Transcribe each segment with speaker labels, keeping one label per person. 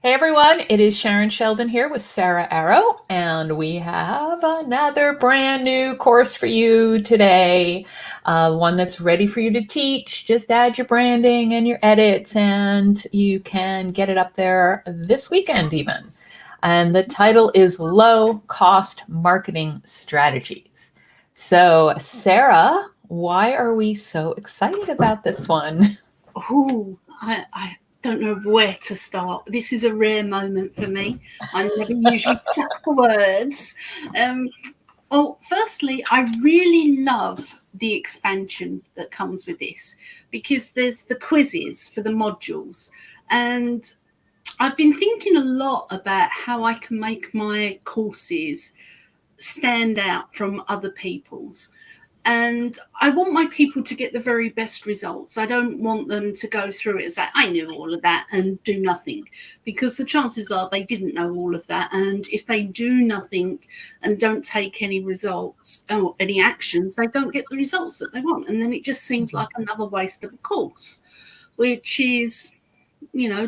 Speaker 1: Hey everyone, it is Sharon Sheldon here with Sarah Arrow, and we have another brand new course for you today. One that's ready for you to teach. Just add your branding and your edits, and you can get it up there this weekend even. And the title is Low Cost Marketing Strategies. So, Sarah, why are we so excited about this one?
Speaker 2: I don't know where to start. This is a rare moment for me. I never usually chuck the words. Firstly, I really love the expansion that comes with this because there's the quizzes for the modules. And I've been thinking a lot about how I can make my courses stand out from other people's. And I want my people to get the very best results. I don't want them to go through it and say, I knew all of that and do nothing, because the chances are they didn't know all of that. And if they do nothing and don't take any results or any actions, they don't get the results that they want. And then it just seems like another waste of a course, which is,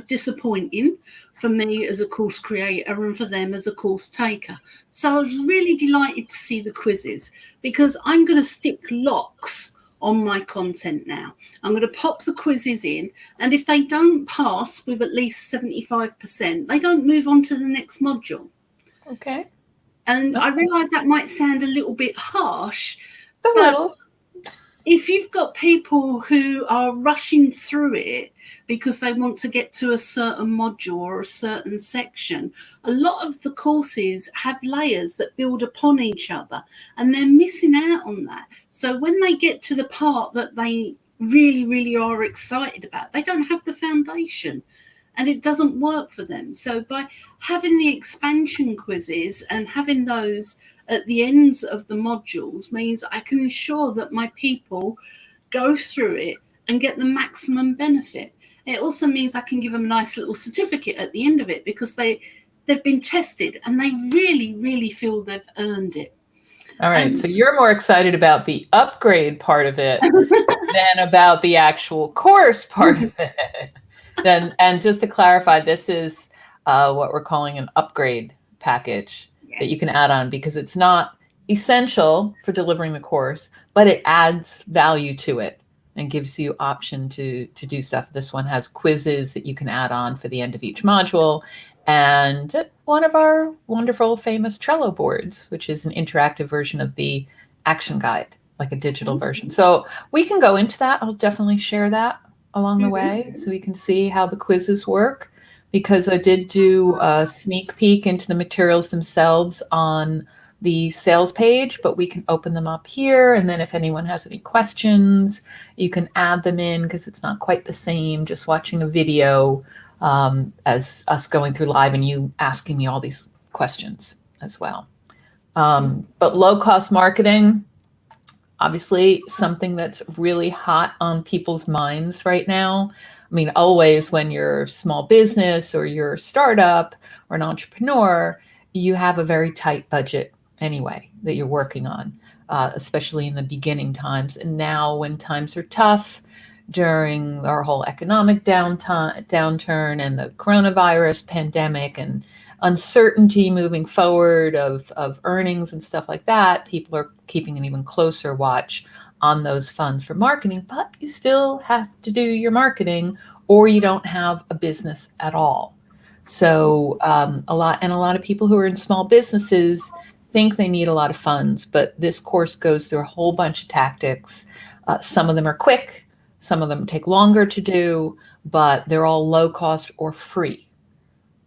Speaker 2: disappointing for me as a course creator and for them as a course taker. So I was really delighted to see the quizzes, because I'm going to stick locks on my content now. I'm going to pop the quizzes in, and if they don't pass with at least 75%, they don't move on to the next module.
Speaker 1: Okay.
Speaker 2: And I realise that might sound a little bit harsh,
Speaker 1: A
Speaker 2: but
Speaker 1: little.
Speaker 2: if you've got people who are rushing through it because they want to get to a certain module or a certain section, a lot of the courses have layers that build upon each other, and they're missing out on that. So when they get to the part that they really, really are excited about, they don't have the foundation and it doesn't work for them. So by having the expansion quizzes and having those at the ends of the modules means I can ensure that my people go through it and get the maximum benefit. It also means I can give them a nice little certificate at the end of it, because they've been tested and they really, really feel they've earned it.
Speaker 1: All right, so you're more excited about the upgrade part of it than about the actual course part of it. And just to clarify, this is what we're calling an upgrade package that you can add on, because it's not essential for delivering the course, but it adds value to it and gives you option to do stuff. This one has quizzes that you can add on for the end of each module, and one of our wonderful famous Trello boards, which is an interactive version of the action guide, like a digital version. So we can go into that. I'll definitely share that along the way so we can see how the quizzes work, because I did do a sneak peek into the materials themselves on the sales page, but we can open them up here. And then if anyone has any questions, you can add them in, because it's not quite the same just watching a video as us going through live and you asking me all these questions as well. But low cost marketing, obviously something that's really hot on people's minds right now. I mean, always when you're a small business or you're a startup or an entrepreneur, you have a very tight budget anyway that you're working on, especially in the beginning times. And now when times are tough, during our whole economic downturn and the coronavirus pandemic and uncertainty moving forward of earnings and stuff like that, people are keeping an even closer watch on those funds for marketing, but you still have to do your marketing or you don't have a business at all. So a lot of people who are in small businesses think they need a lot of funds, but this course goes through a whole bunch of tactics. Some of them are quick, some of them take longer to do, but they're all low cost or free.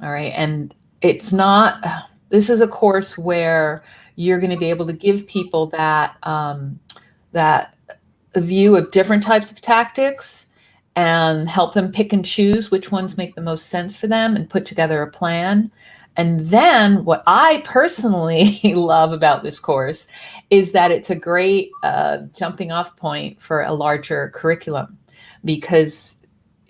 Speaker 1: All right. And this is a course where you're going to be able to give people that view of different types of tactics and help them pick and choose which ones make the most sense for them and put together a plan. And then what I personally love about this course is that it's a great jumping off point for a larger curriculum, because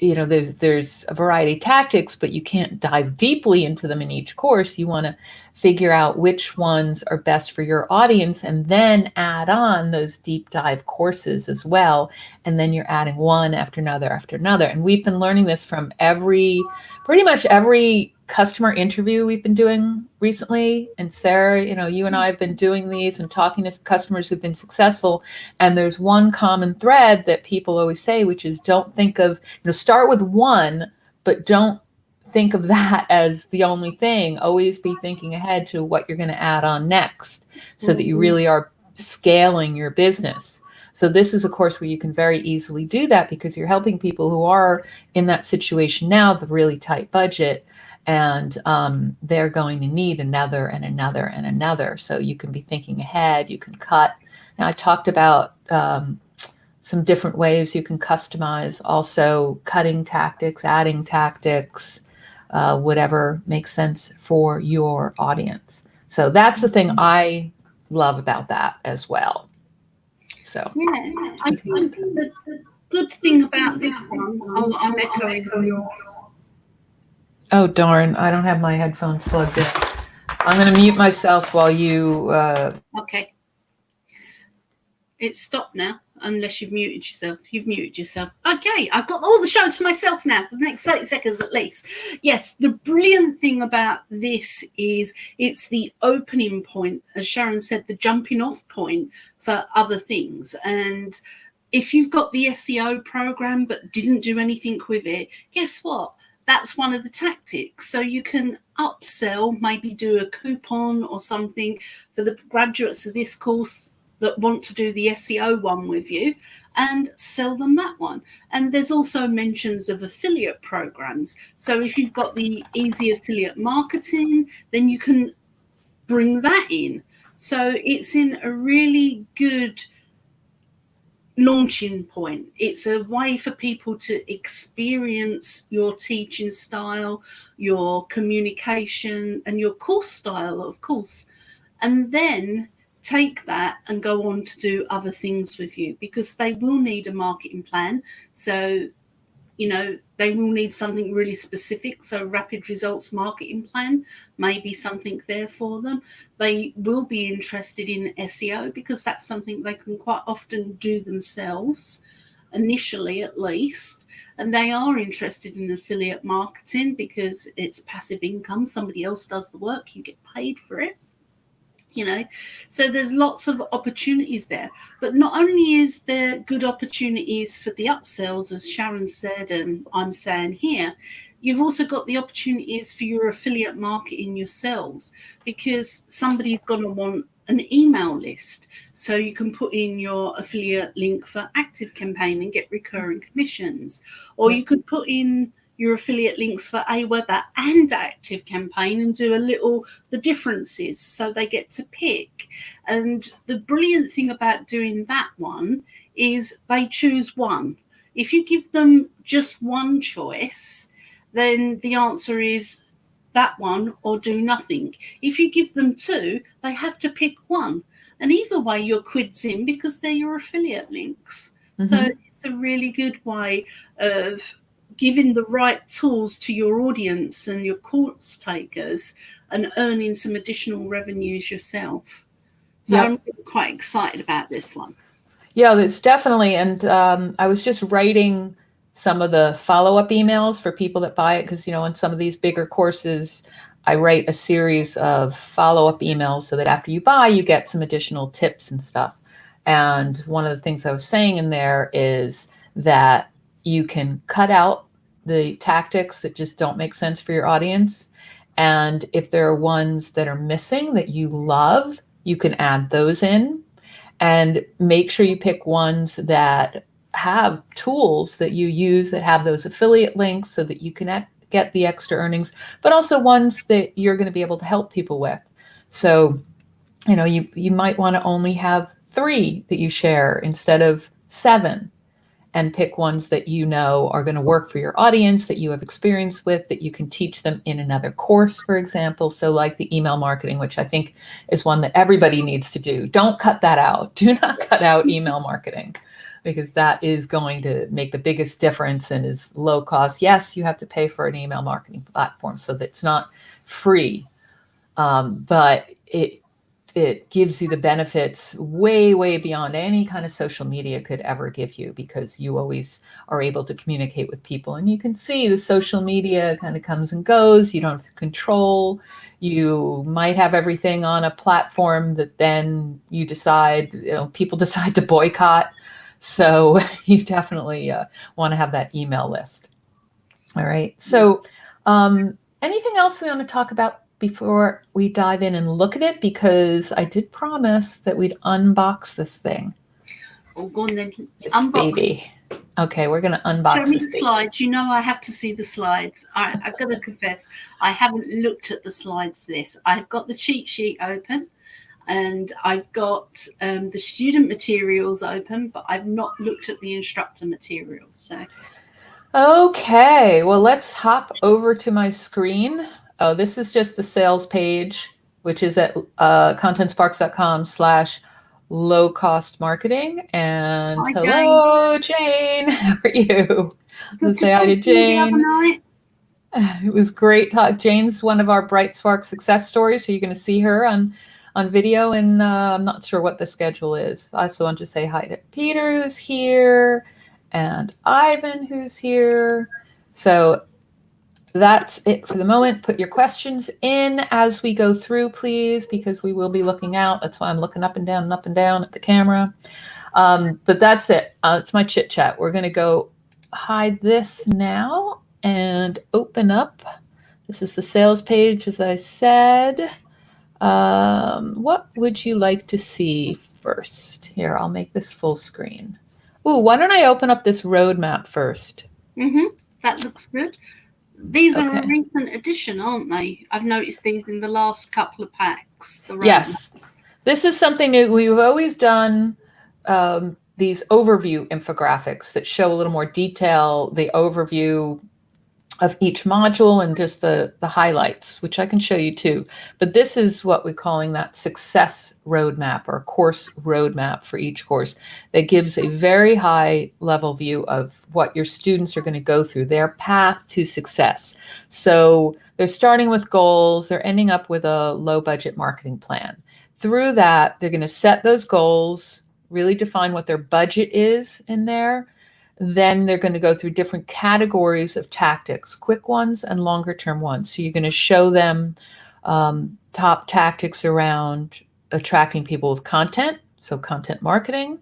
Speaker 1: there's a variety of tactics, but you can't dive deeply into them in each course. You want to figure out which ones are best for your audience and then add on those deep dive courses as well. And then you're adding one after another after another. And we've been learning this from pretty much every customer interview we've been doing recently. And Sarah, you and I have been doing these and talking to customers who've been successful. And there's one common thread that people always say, which is don't think of, start with one, but don't think of that as the only thing. Always be thinking ahead to what you're going to add on next so that you really are scaling your business. So this is a course where you can very easily do that because you're helping people who are in that situation now, the really tight budget, and they're going to need another and another and another. So you can be thinking ahead, you can cut. Now I talked about some different ways you can customize, also cutting tactics, adding tactics, whatever makes sense for your audience. So that's the thing I love about that as well. So
Speaker 2: yeah, I think the good thing about this one, I'm echoing yours.
Speaker 1: Oh, darn. I don't have my headphones plugged in. I'm going to mute myself while you...
Speaker 2: Okay. It's stopped now, unless you've muted yourself. You've muted yourself. Okay, I've got all the show to myself now for the next 30 seconds at least. Yes, the brilliant thing about this is it's the opening point, as Sharon said, the jumping off point for other things. And if you've got the SEO program but didn't do anything with it, guess what? That's one of the tactics. So you can upsell, maybe do a coupon or something for the graduates of this course that want to do the SEO one with you, and sell them that one. And there's also mentions of affiliate programs. So if you've got the easy affiliate marketing, then you can bring that in. So it's in a really good launching point. It's a way for people to experience your teaching style, your communication, and your course style, of course, and then take that and go on to do other things with you, because they will need a marketing plan. So they will need something really specific. So rapid results marketing plan may be something there for them. They will be interested in SEO because that's something they can quite often do themselves, initially at least. And they are interested in affiliate marketing because it's passive income. Somebody else does the work, you get paid for it. So there's lots of opportunities there. But not only is there good opportunities for the upsells, as Sharon said, and I'm saying here, you've also got the opportunities for your affiliate marketing yourselves, because somebody's going to want an email list. So you can put in your affiliate link for Active Campaign and get recurring commissions. Or you could put in your affiliate links for Aweber and Active Campaign and do the differences so they get to pick. And the brilliant thing about doing that one is they choose one. If you give them just one choice, then the answer is that one or do nothing. If you give them two, they have to pick one. And either way, your quid's in because they're your affiliate links. Mm-hmm. So it's a really good way of giving the right tools to your audience and your course takers and earning some additional revenues yourself. So I'm really quite excited about this one.
Speaker 1: Yeah, it's definitely. And I was just writing some of the follow-up emails for people that buy it, because, in some of these bigger courses, I write a series of follow-up emails so that after you buy, you get some additional tips and stuff. And one of the things I was saying in there is that you can cut out the tactics that just don't make sense for your audience. And if there are ones that are missing that you love, you can add those in, and make sure you pick ones that have tools that you use that have those affiliate links so that you can get the extra earnings, but also ones that you're going to be able to help people with. So, you might want to only have 3 that you share instead of 7. And pick ones that are going to work for your audience, that you have experience with, that you can teach them in another course, for example. So like the email marketing, which I think is one that everybody needs to do. Don't cut that out. Do not cut out email marketing, because that is going to make the biggest difference and is low cost. Yes, you have to pay for an email marketing platform, so that's not free. But it gives you the benefits way, way beyond any kind of social media could ever give you, because you always are able to communicate with people. And you can see the social media kind of comes and goes. You don't have control. You might have everything on a platform that then you decide, people decide to boycott. So you definitely want to have that email list. All right. So anything else we want to talk about before we dive in and look at it? Because I did promise that we'd unbox this thing.
Speaker 2: Oh, go on then.
Speaker 1: Unbox. Baby. Okay, we're going to unbox.
Speaker 2: Show me the slides. You know I have to see the slides. I've got to confess, I haven't looked at the slides this. I've got the cheat sheet open, and I've got the student materials open, but I've not looked at the instructor materials. So.
Speaker 1: Okay, well, let's hop over to my screen. Oh, this is just the sales page, which is at contentsparks.com/low-cost marketing. And
Speaker 2: hi,
Speaker 1: hello, Jane. How are you? Let's say hi to Jane. It was great talk. Jane's one of our Bright Spark success stories, so you're going to see her on video, and I'm not sure what the schedule is. I also want to say hi to Peter, who's here, and Ivan, who's here. So that's it for the moment. Put your questions in as we go through, please, because we will be looking out. That's why I'm looking up and down at the camera. But that's it. It's my chit chat. We're going to go hide this now and open up. This is the sales page, as I said. What would you like to see first? Here, I'll make this full screen. Ooh, why don't I open up this roadmap first?
Speaker 2: That looks good. These are a recent addition, aren't they? I've noticed these in the last couple of packs.
Speaker 1: Yes. This is something that we've always done, these overview infographics that show a little more detail, the overview of each module and just the highlights, which I can show you too. But this is what we're calling that success roadmap, or course roadmap for each course, that gives a very high level view of what your students are going to go through, their path to success. So they're starting with goals, they're ending up with a low budget marketing plan. Through that, they're going to set those goals, really define what their budget is in there. Then they're going to go through different categories of tactics, quick ones and longer term ones. So you're going to show them top tactics around attracting people with content, so content marketing,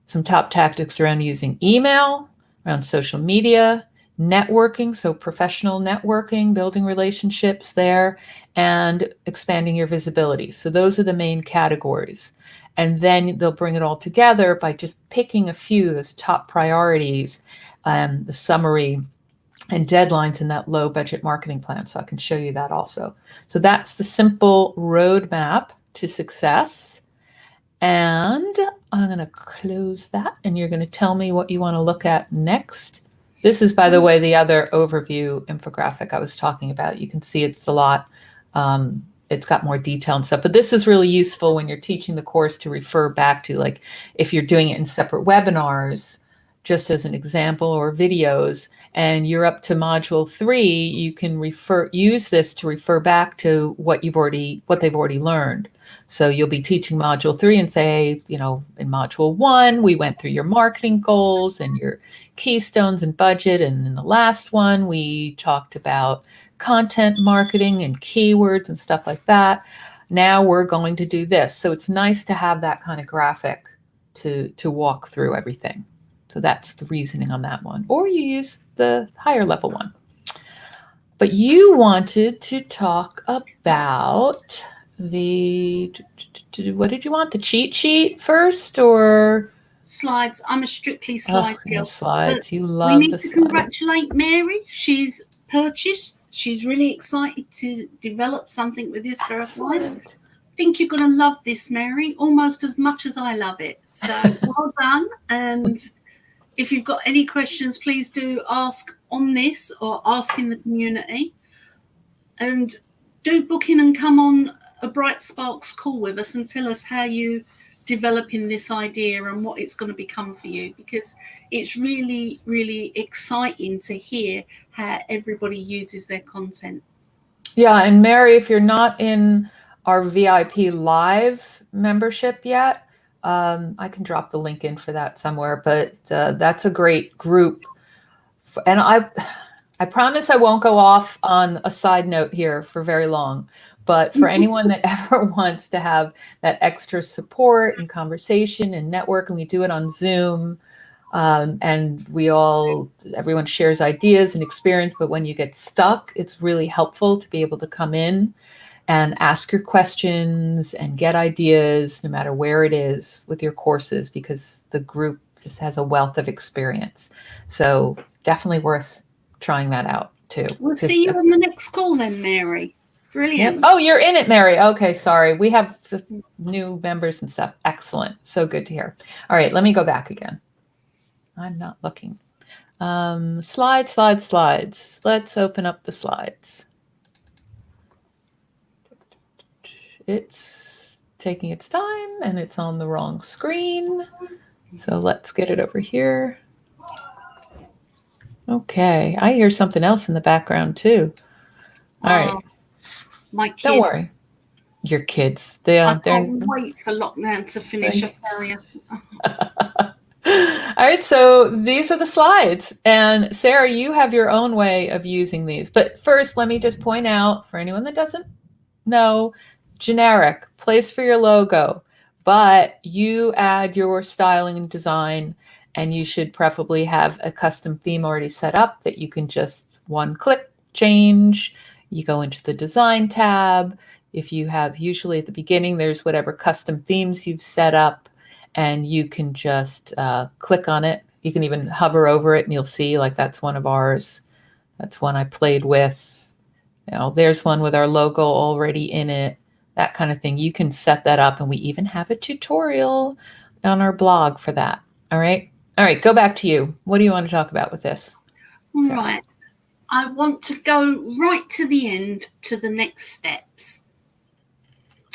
Speaker 1: some top tactics around using email, around social media, networking, so professional networking, building relationships there, and expanding your visibility. So those are the main categories. And then they'll bring it all together by just picking a few as top priorities, the summary and deadlines in that low budget marketing plan. So I can show you that also. So that's the simple roadmap to success. And I'm going to close that, and you're going to tell me what you want to look at next. This is, by the way, the other overview infographic I was talking about. You can see it's a lot. It's got more detail and stuff, but this is really useful when you're teaching the course to refer back to, like if you're doing it in separate webinars, just as an example, or videos, and you're up to module 3, you can use this to refer back to what they've already learned. So you'll be teaching module 3 and say, in module 1, we went through your marketing goals and your keystones and budget. And in the last one, we talked about content marketing and keywords and stuff like that. Now we're going to do this. So it's nice to have that kind of graphic to walk through everything. So that's the reasoning on that one. Or you use the higher level one. But you wanted to talk about what did you want? The cheat sheet first, or
Speaker 2: slides? I'm a strictly slide girl.
Speaker 1: Slides. You love the slides. We need to
Speaker 2: congratulate Mary. She's purchased. She's really excited to develop something with this for her clients. I think you're going to love this, Mary, almost as much as I love it. So well done. And if you've got any questions, please do ask on this or ask in the community. And do book in and come on a Bright Sparks call with us and tell us how you developing this idea and what it's going to become for you, because it's really, really exciting to hear how everybody uses their content.
Speaker 1: Yeah, and Mary, if you're not in our VIP live membership yet. I can drop the link in for that somewhere, but that's a great group. And I promise I won't go off on a side note here for very long, but for anyone that ever wants to have that extra support and conversation and network, and we do it on Zoom, and everyone shares ideas and experience, but when you get stuck, it's really helpful to be able to come in and ask your questions and get ideas no matter where it is with your courses, because the group just has a wealth of experience. So definitely worth trying that out too.
Speaker 2: We'll see you on the next call then, Mary. Brilliant.
Speaker 1: Yep. Oh, you're in it, Mary. Okay, sorry. We have new members and stuff. Excellent. So good to hear. All right, let me go back again. I'm not looking. Slides. Let's open up the slides. It's taking its time and it's on the wrong screen. So let's get it over here. Okay, I hear something else in the background too. All right.
Speaker 2: My kids.
Speaker 1: Don't worry. Your kids.
Speaker 2: I can't wait for lockdown to finish, I tell you.
Speaker 1: All right, so these are the slides. And Sarah, you have your own way of using these. But first, let me just point out, for anyone that doesn't know, generic, place for your logo, but you add your styling and design, and you should preferably have a custom theme already set up that you can just one click change. You go into the design tab. If you have, usually at the beginning, there's whatever custom themes you've set up, and you can just click on it. You can even hover over it and you'll see, like, that's one of ours. That's one I played with. You know, there's one with our logo already in it, that kind of thing. You can set that up, and we even have a tutorial on our blog for that. All right. All right, go back to you. What do you want to talk about with this?
Speaker 2: Right. I want to go right to the end, to the next steps.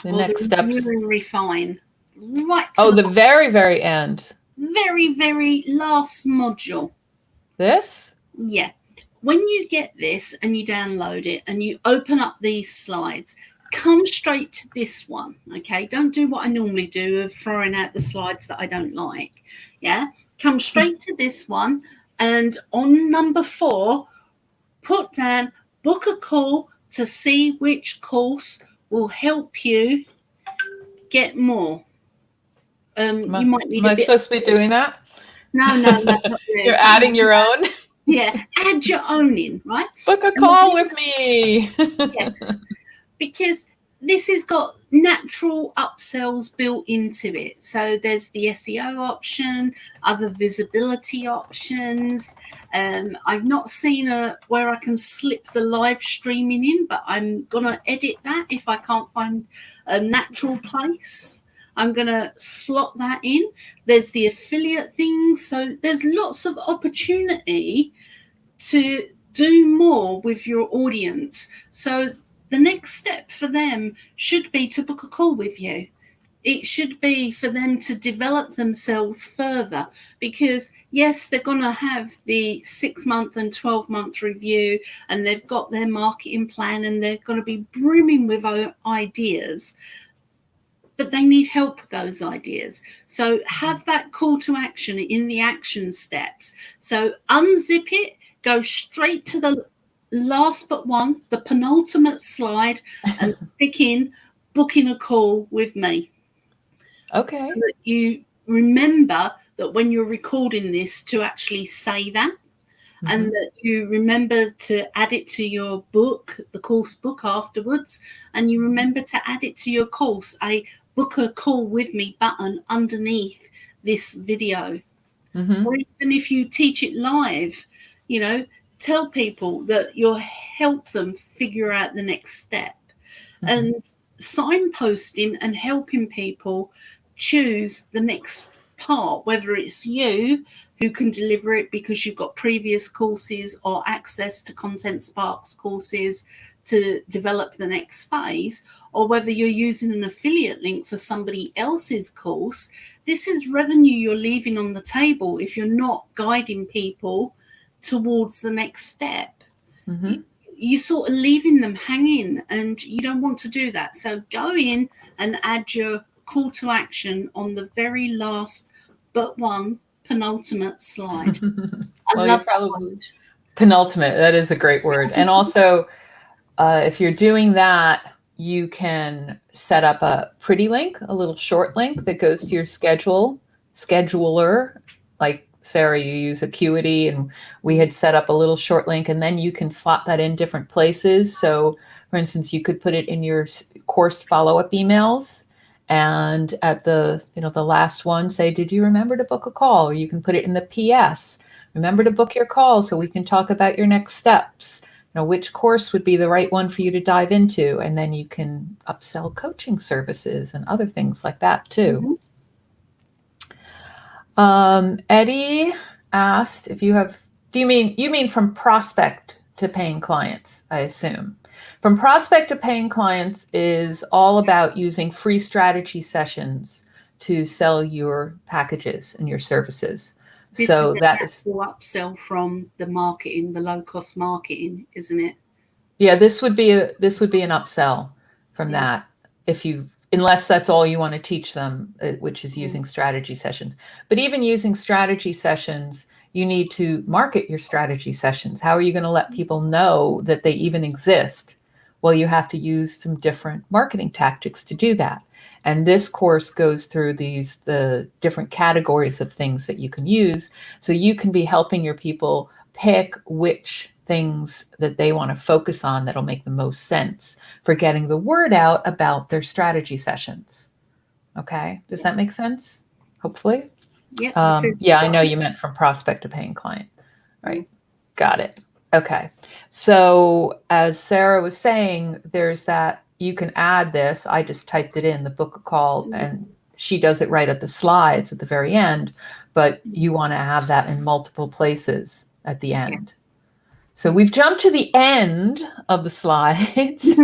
Speaker 1: The next steps.
Speaker 2: Refine. Right.
Speaker 1: To the very, very end.
Speaker 2: Very, very last module.
Speaker 1: This?
Speaker 2: Yeah. When you get this and you download it and you open up these slides, come straight to this one. Okay. Don't do what I normally do of throwing out the slides that I don't like. Yeah. Come straight to this one. And on number 4, put down book a call to see which course will help you get more. You might need
Speaker 1: am I supposed to be doing that?
Speaker 2: No, not really.
Speaker 1: You're adding your own?
Speaker 2: Yeah, add your own in, right?
Speaker 1: Book a call with me.
Speaker 2: Yes, because this has got natural upsells built into it. So there's the SEO option, other visibility options. I've not seen where I can slip the live streaming in, but I'm going to edit that if I can't find a natural place. I'm going to slot that in. There's the affiliate things. So there's lots of opportunity to do more with your audience. So the next step for them should be to book a call with you. It should be for them to develop themselves further, because yes, they're going to have the 6-month and 12-month review, and they've got their marketing plan, and they're going to be brimming with ideas, but they need help with those ideas. So have that call to action in the action steps. So unzip it, go straight to the last but one, the penultimate slide, and stick in booking a call with me.
Speaker 1: Okay.
Speaker 2: So that you remember that when you're recording this to actually say that, and that you remember to add it to your book, the course book afterwards, and you remember to add it to your course, a book a call with me button underneath this video. Or even if you teach it live, you know, tell people that you'll help them figure out the next step. And signposting and helping people choose the next part, whether it's you who can deliver it because you've got previous courses or access to Content Sparks courses to develop the next phase, or whether you're using an affiliate link for somebody else's course. This is revenue you're leaving on the table if you're not guiding people towards the next step. you're sort of leaving them hanging, and you don't want to do that. So go in and add your call to action on the very last but one penultimate slide. I
Speaker 1: Well, you're
Speaker 2: love that
Speaker 1: probably
Speaker 2: word.
Speaker 1: penultimate. That is a great word. And also, if you're doing that, you can set up a pretty link, a little short link that goes to your scheduler. Like Sarah, you use Acuity, and we had set up a little short link, and then you can slot that in different places. So, for instance, you could put it in your course follow-up emails, and at the the last one, say, "Did you remember to book a call?" Or you can put it in the PS. Remember to book your call so we can talk about your next steps. Which course would be the right one for you to dive into, and then you can upsell coaching services and other things like that too. Eddie asked if you have, you mean from prospect to paying clients, I assume. From prospect to paying clients is all about using free strategy sessions to sell your packages and your services.
Speaker 2: This
Speaker 1: So
Speaker 2: is
Speaker 1: that
Speaker 2: an
Speaker 1: is
Speaker 2: actual upsell from the marketing, the low cost marketing, isn't it?
Speaker 1: Yeah, this would be an upsell from
Speaker 2: Yeah.
Speaker 1: that, unless that's all you want to teach them, which is using
Speaker 2: Mm.
Speaker 1: strategy sessions. But even using strategy sessions, you need to market your strategy sessions. How are you going to let people know that they even exist? Well, you have to use some different marketing tactics to do that. And this course goes through the different categories of things that you can use. So you can be helping your people pick which things that they want to focus on that'll make the most sense for getting the word out about their strategy sessions. Okay, does that make sense? Hopefully.
Speaker 2: Yeah.
Speaker 1: Yeah, I know you meant from prospect to paying client. Right. Got it. Okay. So as Sarah was saying, there's that you can add this. I just typed it in, the book a call, and she does it right at the slides at the very end, but you want to have that in multiple places at the end. So we've jumped to the end of the slides.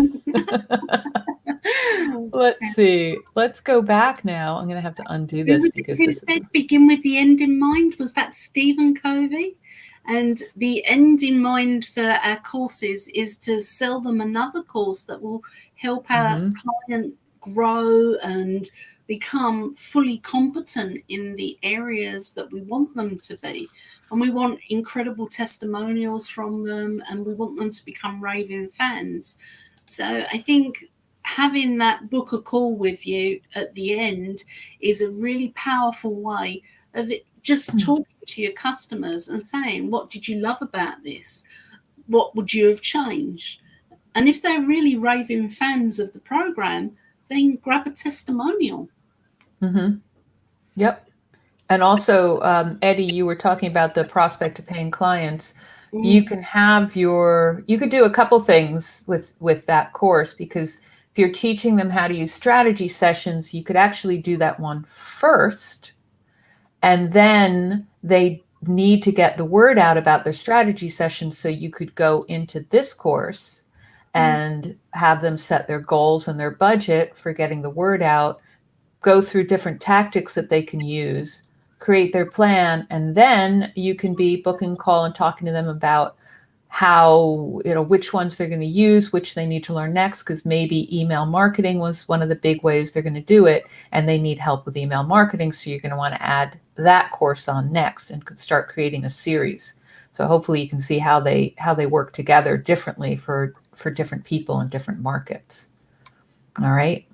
Speaker 1: Let's see. Let's go back now. I'm going to have to undo this because
Speaker 2: who said begin with the end in mind? Was that Stephen Covey? And the end in mind for our courses is to sell them another course that will help our client grow and become fully competent in the areas that we want them to be. And we want incredible testimonials from them, and we want them to become raving fans. So I think having that book a call with you at the end is a really powerful way of it, just talking to your customers and saying, what did you love about this? What would you have changed? And if they're really raving fans of the program, then grab a testimonial.
Speaker 1: Yep. And also, Eddie, you were talking about the prospect of paying clients. You can have you could do a couple things with that course, because if you're teaching them how to use strategy sessions, you could actually do that one first, and then they need to get the word out about their strategy sessions. So you could go into this course and have them set their goals and their budget for getting the word out, go through different tactics that they can use, create their plan, and then you can be booking call and talking to them about how, which ones they're going to use, which they need to learn next, because maybe email marketing was one of the big ways they're going to do it, and they need help with email marketing. So you're going to want to add that course on next and start creating a series. So hopefully you can see how they work together differently for different people in different markets. All right.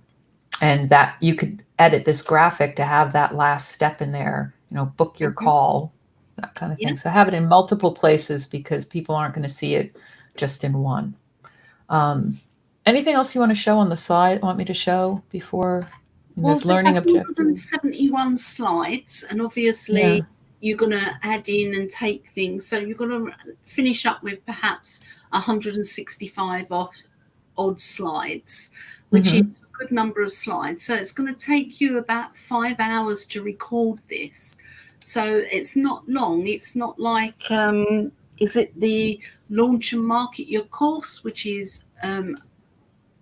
Speaker 1: And that you could edit this graphic to have that last step in there, book your call, that kind of thing. So have it in multiple places, because people aren't going to see it just in one. Anything else you want to show on the slide? Want me to show before? There's learning objectives.
Speaker 2: 171 slides, and obviously you're going to add in and take things. So you're going to finish up with perhaps 165 odd slides, which is a good number of slides. So it's going to take you about 5 hours to record this. So it's not long. It's not like, is it the launch and market your course, which is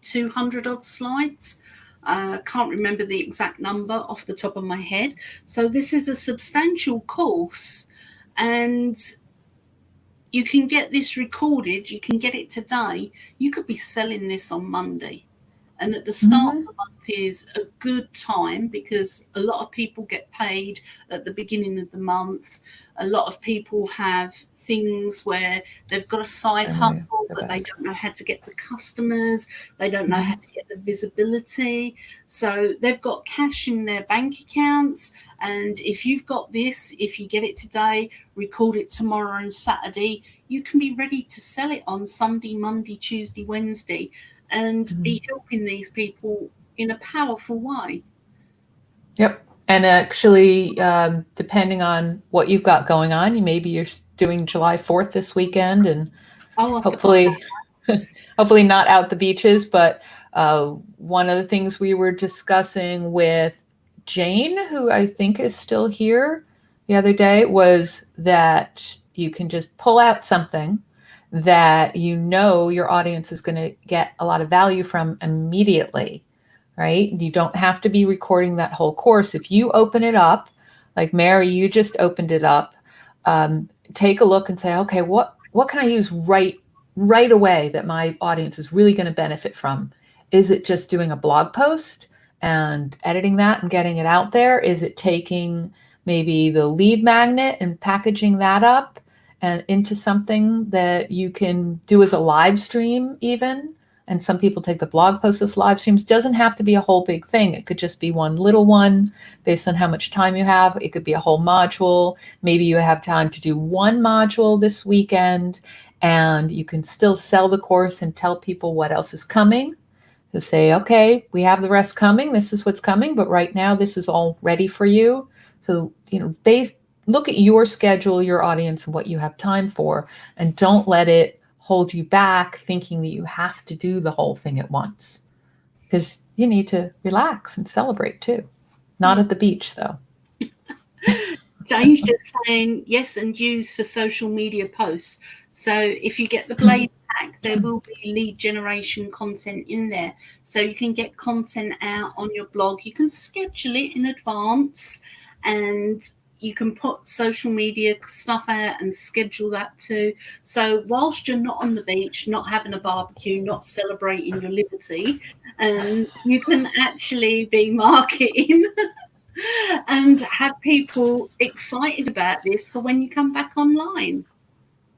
Speaker 2: 200 odd slides? Can't remember the exact number off the top of my head. So this is a substantial course, and you can get this recorded, you can get it today. You could be selling this on Monday. And at the start of the month is a good time because a lot of people get paid at the beginning of the month. A lot of people have things where they've got a side hustle, but they don't know how to get the customers. They don't know how to get the visibility. So they've got cash in their bank accounts. And if you've got this, if you get it today, record it tomorrow and Saturday, you can be ready to sell it on Sunday, Monday, Tuesday, Wednesday, and be helping these people in a powerful way.
Speaker 1: Yep. And actually, depending on what you've got going on, maybe you're doing July 4th this weekend, and hopefully not out the beaches. But one of the things we were discussing with Jane, who I think is still here the other day, was that you can just pull out something that your audience is going to get a lot of value from immediately, right? You don't have to be recording that whole course. If you open it up, like Mary, you just opened it up, take a look and say, okay, what can I use right away that my audience is really going to benefit from? Is it just doing a blog post and editing that and getting it out there? Is it taking maybe the lead magnet and packaging that up and into something that you can do as a live stream even? And some people take the blog post as live streams. It doesn't have to be a whole big thing. It could just be one little one based on how much time you have. It could be a whole module. Maybe you have time to do one module this weekend and you can still sell the course and tell people what else is coming. So say, okay, we have the rest coming. This is what's coming, but right now this is all ready for you. So, look at your schedule, your audience, and what you have time for, and don't let it hold you back thinking that you have to do the whole thing at once, because you need to relax and celebrate too. Not at the beach though.
Speaker 2: Jane's just saying yes and use for social media posts. So if you get the Blaze pack, there will be lead generation content in there. So you can get content out on your blog. You can schedule it in advance and you can put social media stuff out and schedule that too. So whilst you're not on the beach, not having a barbecue, not celebrating your liberty, you can actually be marketing and have people excited about this for when you come back online.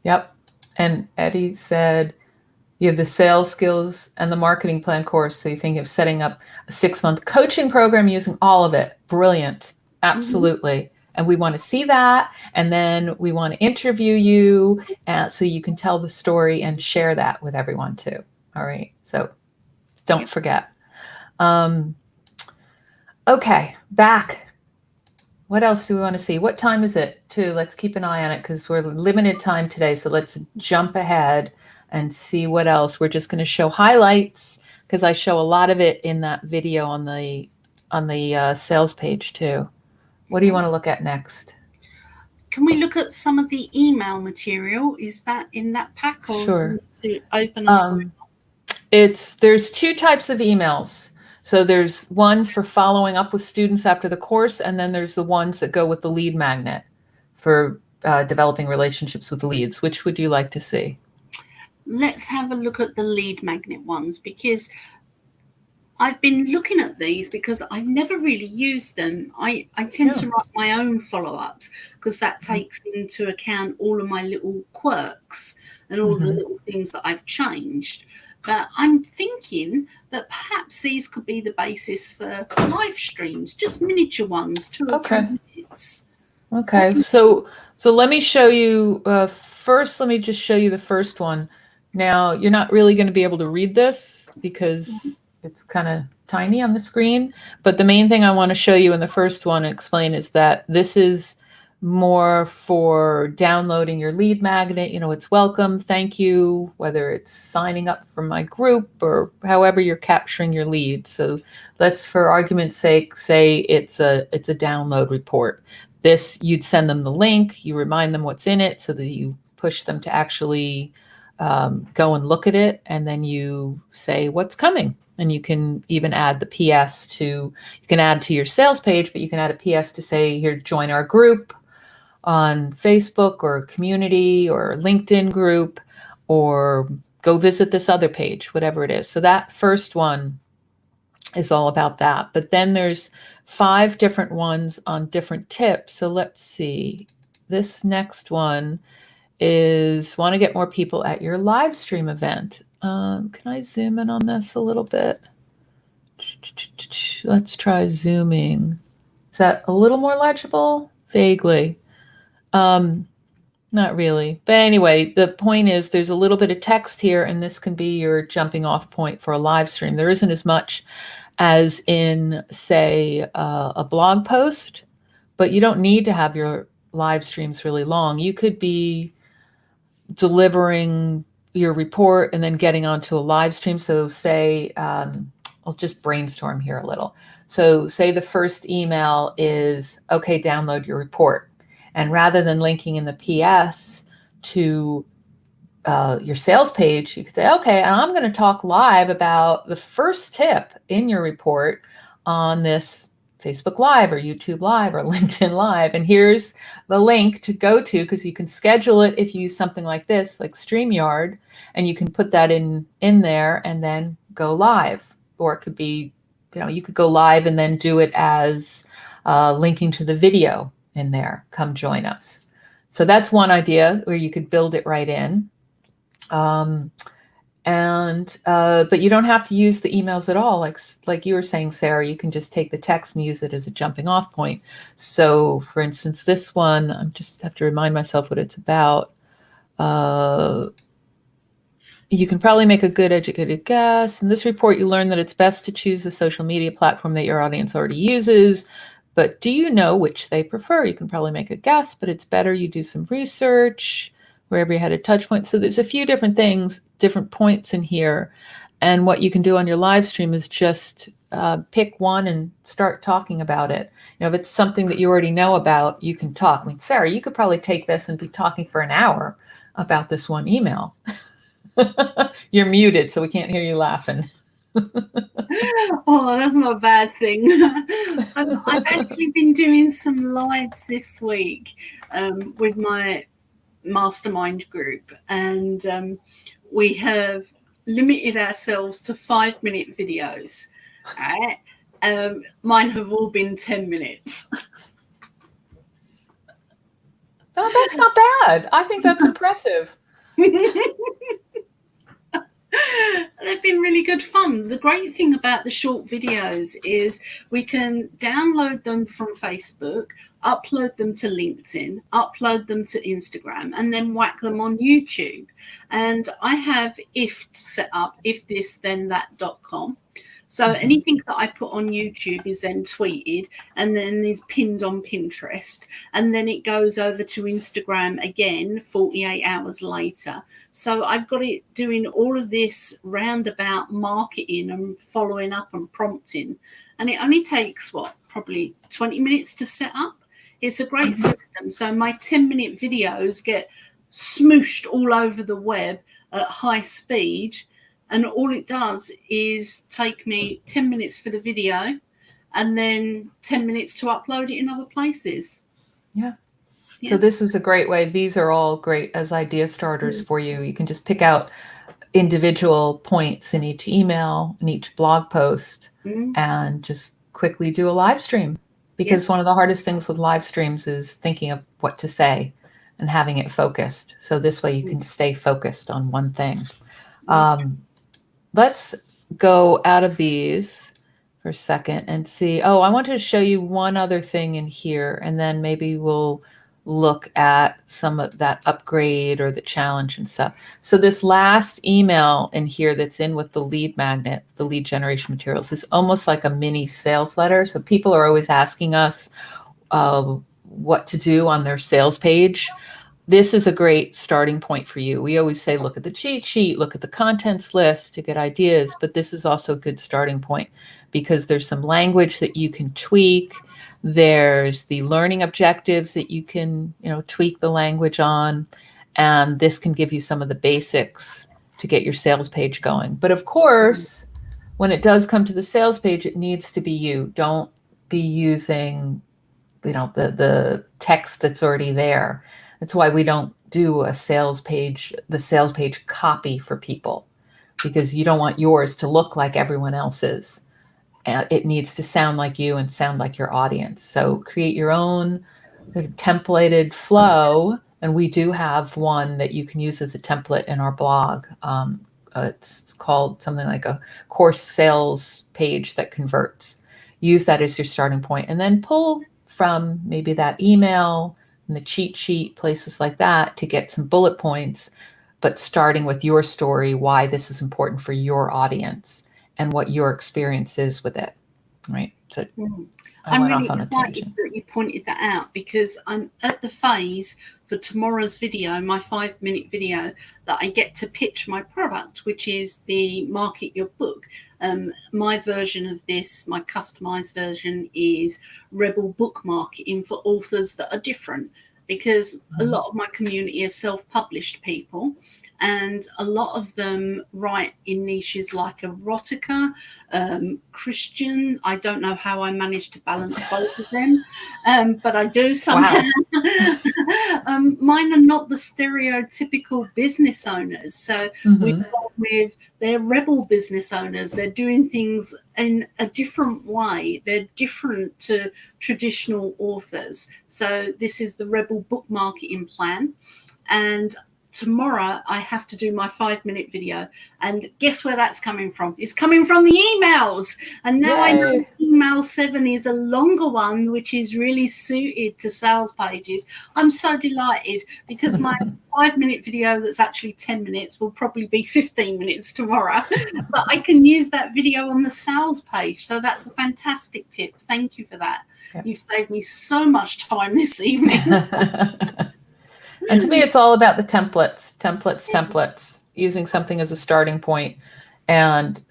Speaker 1: Yep. And Eddie said you have the sales skills and the marketing plan course. So you think of setting up a 6-month coaching program using all of it. Brilliant. Absolutely. And we want to see that. And then we want to interview you so you can tell the story and share that with everyone too. All right. So don't forget. Okay, back. What else do we want to see? What time is it too? Let's keep an eye on it because we're limited time today. So let's jump ahead and see what else. We're just going to show highlights because I show a lot of it in that video on the sales page too. What do you want to look at next?
Speaker 2: Can we look at some of the email material? Is that in that pack or
Speaker 1: sure.
Speaker 2: To open?
Speaker 1: There's 2 types of emails. So there's ones for following up with students after the course, and then there's the ones that go with the lead magnet for developing relationships with leads. Which would you like to see?
Speaker 2: Let's have a look at the lead magnet ones because I've been looking at these because I've never really used them. I tend to write my own follow-ups because that takes into account all of my little quirks and all the little things that I've changed. But I'm thinking that perhaps these could be the basis for live streams, just miniature ones, 2 or 3 minutes.
Speaker 1: Okay, so let me show you first. Let me just show you the first one. Now you're not really going to be able to read this because it's kind of tiny on the screen. But the main thing I want to show you in the first one and explain is that this is more for downloading your lead magnet. It's welcome, thank you, whether it's signing up for my group or however you're capturing your leads. So let's, for argument's sake, say it's a download report. This, you'd send them the link, you remind them what's in it so that you push them to actually go and look at it, and then you say what's coming. And you can even add the PS you can add to your sales page, but you can add a PS to say, here, join our group. on Facebook or community or LinkedIn group, or go visit this other page, whatever it is. So that first one is all about that. But then there's 5 different ones on different tips. So let's see. This next one is want to get more people at your live stream event. Can I zoom in on this a little bit? Let's try zooming. Is that a little more legible? Vaguely. Not really. But anyway, the point is there's a little bit of text here, and this can be your jumping off point for a live stream. There isn't as much as in, say, a blog post, but you don't need to have your live streams really long. You could be delivering your report and then getting onto a live stream. So say, I'll just brainstorm here a little. So say the first email is, okay, download your report. And rather than linking in the PS to your sales page, you could say, okay, I'm going to talk live about the first tip in your report on this Facebook Live or YouTube Live or LinkedIn Live. And here's the link to go to, because you can schedule it if you use something like this, like StreamYard, and you can put that in there and then go live. Or it could be, you could go live and then do it as linking to the video in there. Come join us. So that's one idea where you could build it right in. But you don't have to use the emails at all. Like you were saying, Sarah, you can just take the text and use it as a jumping off point. So for instance, this one, I just have to remind myself what it's about. You can probably make a good educated guess. In this report, you learn that it's best to choose the social media platform that your audience already uses. But do you know which they prefer? You can probably make a guess, but it's better you do some research wherever you had a touch point. So there's a few different things, different points in here. And what you can do on your live stream is just pick one and start talking about it. If it's something that you already know about, you can talk. I mean, Sarah, you could probably take this and be talking for an hour about this one email. You're muted, so we can't hear you laughing.
Speaker 2: Oh, that's not a bad thing. I've actually been doing some lives this week with my mastermind group, and we have limited ourselves to 5-minute videos. Right? Mine have all been 10 minutes.
Speaker 1: Oh, that's not bad. I think that's impressive.
Speaker 2: They've been really good fun. The great thing about the short videos is we can download them from Facebook, upload them to LinkedIn, upload them to Instagram, and then whack them on YouTube. And I have if set up, ifthisthenThat.com. So anything that I put on YouTube is then tweeted and then is pinned on Pinterest. And then it goes over to Instagram again 48 hours later. So I've got it doing all of this roundabout marketing and following up and prompting. And it only takes, probably 20 minutes to set up. It's a great system. So my 10-minute videos get smooshed all over the web at high speed. And all it does is take me 10 minutes for the video and then 10 minutes to upload it in other places.
Speaker 1: Yeah. So this is a great way. These are all great as idea starters for you. You can just pick out individual points in each email, in each blog post, and just quickly do a live stream. Because one of the hardest things with live streams is thinking of what to say and having it focused. So this way you can stay focused on one thing. Let's go out of these for a second and see. Oh, I wanted to show you one other thing in here, and then maybe we'll look at some of that upgrade or the challenge and stuff. So this last email in here that's in with the lead magnet, the lead generation materials, is almost like a mini sales letter. So people are always asking us what to do on their sales page. This is a great starting point for you. We always say, look at the cheat sheet, look at the contents list to get ideas, but this is also a good starting point because there's some language that you can tweak. There's the learning objectives that you can, tweak the language on, and this can give you some of the basics to get your sales page going. But of course, when it does come to the sales page, it needs to be you. Don't be using the text that's already there. That's why we don't do the sales page copy for people, because you don't want yours to look like everyone else's. It needs to sound like you and sound like your audience. So create your own templated flow. And we do have one that you can use as a template in our blog. It's called something like a course sales page that converts. Use that as your starting point, and then pull from maybe that email and the cheat sheet, places like that, to get some bullet points, but starting with your story, why this is important for your audience and what your experience is with it, right? So
Speaker 2: I'm really excited that you pointed that out, because I'm at the phase for tomorrow's video, my 5-minute video, that I get to pitch my product, which is the Market Your Book. My version of this, my customized version, is Rebel Book Marketing for authors that are different, because a lot of my community are self-published people, and a lot of them write in niches like erotica, Christian. I don't know how I managed to balance both of them, but I do somehow. Wow. Mine are not the stereotypical business owners. So we've got with they're rebel business owners. They're doing things in a different way. They're different to traditional authors. So this is the Rebel Book Marketing Plan. And tomorrow I have to do my 5-minute video, and guess where that's coming from? It's coming from the emails. And now I know email 7 is a longer one, which is really suited to sales pages. I'm so delighted, because my 5-minute video that's actually 10 minutes will probably be 15 minutes tomorrow, but I can use that video on the sales page. So that's a fantastic tip. Thank you for that. You've saved me so much time this evening.
Speaker 1: And to me, it's all about the templates, using something as a starting point. And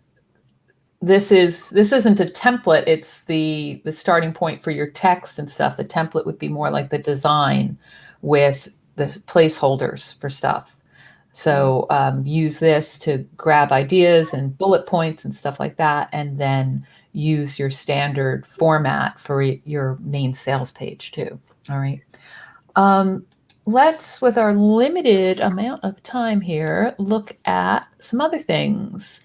Speaker 1: this isn't a template. It's the starting point for your text and stuff. The template would be more like the design with the placeholders for stuff. So use this to grab ideas and bullet points and stuff like that, and then use your standard format for your main sales page too. All right. Let's, with our limited amount of time here, look at some other things.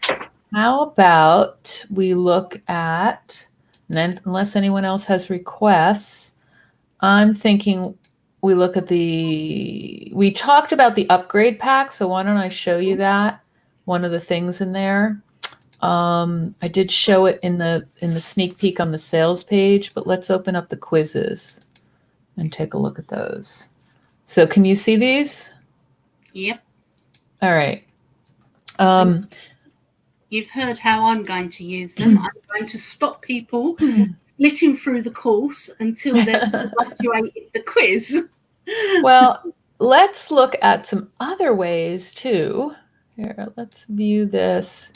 Speaker 1: How about we look at, and then unless anyone else has requests, I'm thinking we look at we talked about the upgrade pack, so why don't I show you that? One of the things in there. I did show it in the sneak peek on the sales page, but let's open up the quizzes and take a look at those. So can you see these?
Speaker 2: Yep.
Speaker 1: All right.
Speaker 2: You've heard how I'm going to use them. I'm going to stop people flitting through the course until they've graduated the quiz.
Speaker 1: Well, let's look at some other ways too. Here, let's view this.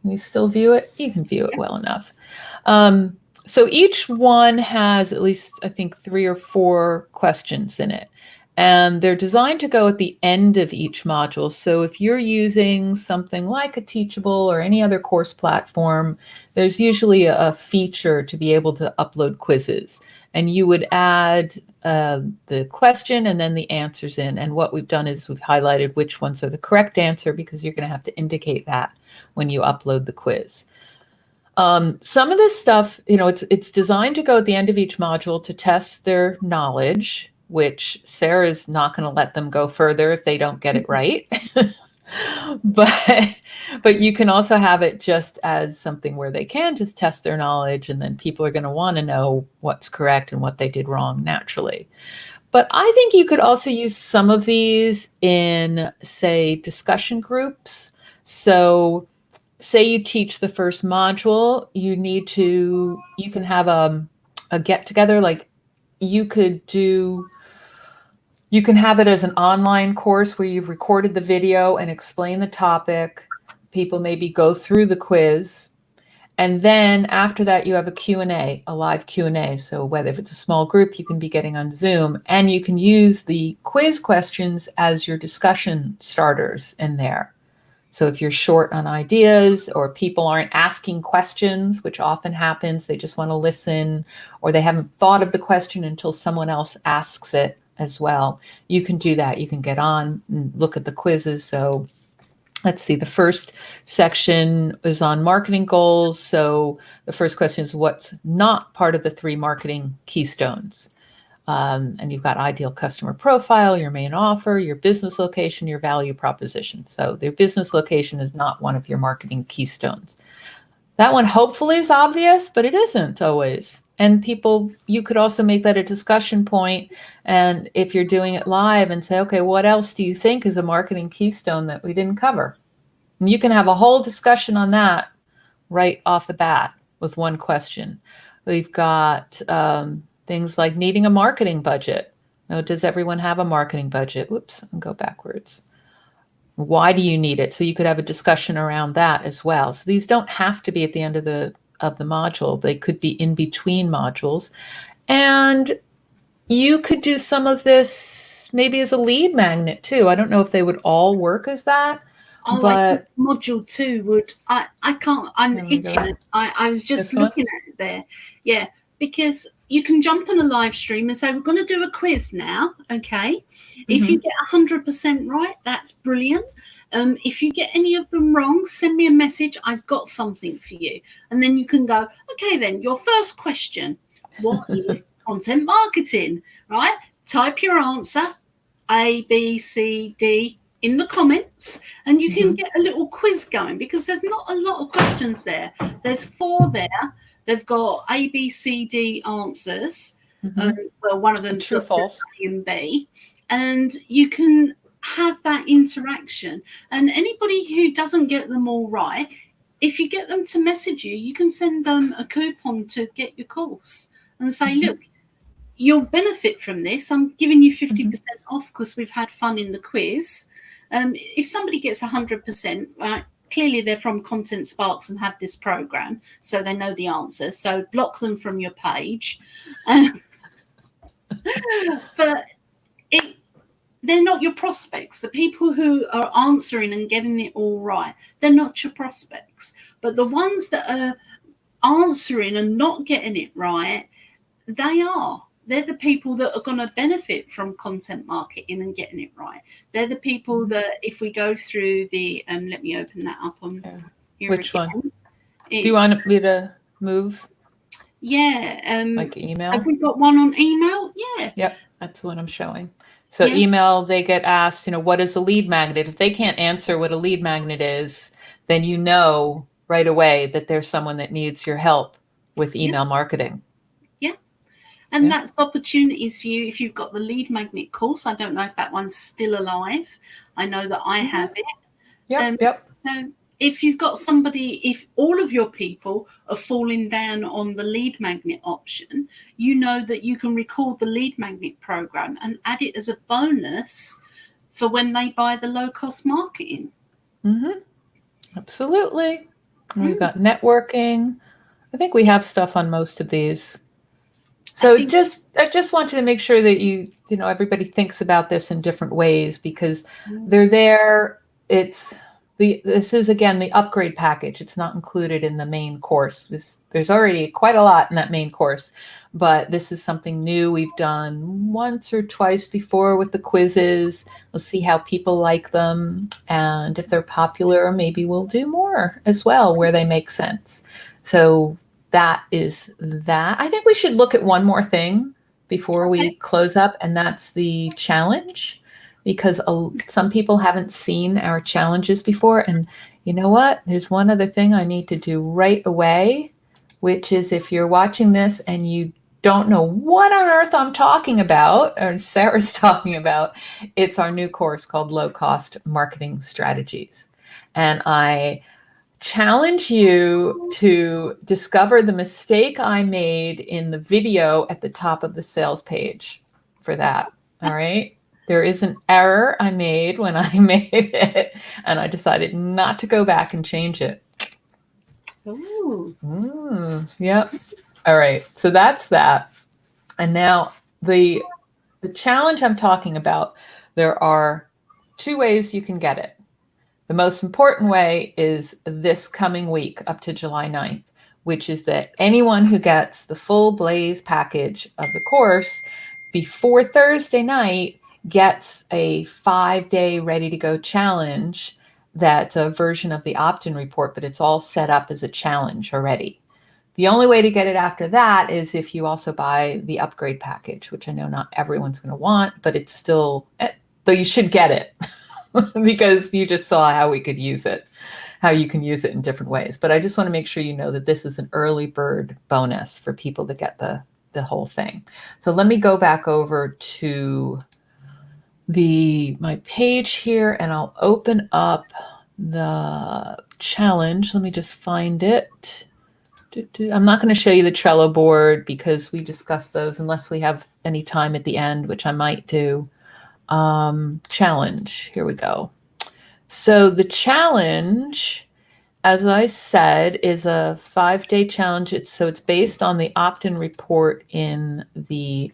Speaker 1: Can you still view it? You can view it well enough. So each one has at least, I think, 3 or 4 questions in it. And they're designed to go at the end of each module. So if you're using something like a Teachable or any other course platform, there's usually a feature to be able to upload quizzes. And you would add the question and then the answers in. And what we've done is we've highlighted which ones are the correct answer, because you're going to have to indicate that when you upload the quiz. Some of this stuff, it's designed to go at the end of each module to test their knowledge, which Sarah's not going to let them go further if they don't get it right. But you can also have it just as something where they can just test their knowledge, and then people are going to want to know what's correct and what they did wrong naturally. But I think you could also use some of these in, say, discussion groups. So say you teach the first module, you can have a get together. Like you can have it as an online course where you've recorded the video and explain the topic. People maybe go through the quiz. And then after that, you have a Q&A, a live Q&A. So whether if it's a small group, you can be getting on Zoom, and you can use the quiz questions as your discussion starters in there. So if you're short on ideas or people aren't asking questions, which often happens, they just want to listen, or they haven't thought of the question until someone else asks it as well, you can do that. You can get on and look at the quizzes. So let's see, the first section is on marketing goals. So the first question is, what's not part of the 3 marketing keystones? And you've got ideal customer profile, your main offer, your business location, your value proposition. So their business location is not one of your marketing keystones. That one hopefully is obvious, but it isn't always. And people, you could also make that a discussion point. And if you're doing it live and say, okay, what else do you think is a marketing keystone that we didn't cover? And you can have a whole discussion on that right off the bat with one question. We've got things like needing a marketing budget. Now, does everyone have a marketing budget? Whoops, I'll go backwards. Why do you need it? So you could have a discussion around that as well. So these don't have to be at the end of the module. They could be in between modules. And you could do some of this maybe as a lead magnet too. I don't know if they would all work as that.
Speaker 2: Oh,
Speaker 1: but
Speaker 2: I think module 2 would. I can't. I'm itching it. I was just looking at it there. Yeah, because you can jump on a live stream and say, we're going to do a quiz now. Okay. If you get 100% right, that's brilliant. If you get any of them wrong, send me a message. I've got something for you. And then you can go, okay, then your first question, what is content marketing? Right? Type your answer, A, B, C, D, in the comments, and you can get a little quiz going, because there's not a lot of questions there. There's 4 there. They've got A, B, C, D answers. Well, one of them
Speaker 1: true, false,
Speaker 2: A and B, and you can have that interaction. And anybody who doesn't get them all right, if you get them to message you, you can send them a coupon to get your course and say, look, you'll benefit from this. I'm giving you 50% off because we've had fun in the quiz. If somebody gets 100%, right, clearly they're from Content Sparks and have this program, so they know the answer. So block them from your page. But they're not your prospects. The people who are answering and getting it all right, they're not your prospects. But the ones that are answering and not getting it right, they are. They're the people that are going to benefit from content marketing and getting it right. They're the people that, if we go through the, let me open that up on here.
Speaker 1: Which again. One? Do you want me to move?
Speaker 2: Yeah.
Speaker 1: Like email?
Speaker 2: Have we got one on email? Yeah.
Speaker 1: Yep, that's what I'm showing. So email, they get asked, what is a lead magnet? If they can't answer what a lead magnet is, then you know right away that there's someone that needs your help with email marketing.
Speaker 2: And that's opportunities for you if you've got the lead magnet course. I don't know if that one's still alive. I know that I have it. So if you've got somebody, if all of your people are falling down on the lead magnet option, you know that you can record the lead magnet program and add it as a bonus for when they buy the low-cost marketing.
Speaker 1: Absolutely. We've got networking. I think we have stuff on most of these. So I just want you to make sure that everybody thinks about this in different ways, because they're there. This is, again, the upgrade package. It's not included in the main course. There's already quite a lot in that main course, but this is something new we've done once or twice before with the quizzes. We'll see how people like them, and if they're popular, maybe we'll do more as well where they make sense. So that is that. I think we should look at one more thing before we close up, and that's the challenge, because some people haven't seen our challenges before. And you know what? There's one other thing I need to do right away, which is, if you're watching this and you don't know what on earth I'm talking about, or Sarah's talking about, it's our new course called Low Cost Marketing Strategies. And I challenge you to discover the mistake I made in the video at the top of the sales page for that. All right. There is an error I made when I made it, and I decided not to go back and change it.
Speaker 2: Ooh.
Speaker 1: Yep. All right. So that's that. And now the challenge I'm talking about, there are 2 ways you can get it. The most important way is this coming week up to July 9th, which is that anyone who gets the full Blaze package of the course before Thursday night gets a 5-day ready-to-go challenge that's a version of the opt-in report, but it's all set up as a challenge already. The only way to get it after that is if you also buy the upgrade package, which I know not everyone's going to want, but it's still, though you should get it because you just saw how we could use it, how you can use it in different ways. But I just want to make sure you know that this is an early bird bonus for people to get the whole thing. So let me go back over to my page here and I'll open up the challenge. Let me just find it. I'm not going to show you the Trello board because we discussed those unless we have any time at the end, which I might do. Challenge. Here we go. So the challenge, as I said, is a 5-day challenge. It's based on the opt-in report in the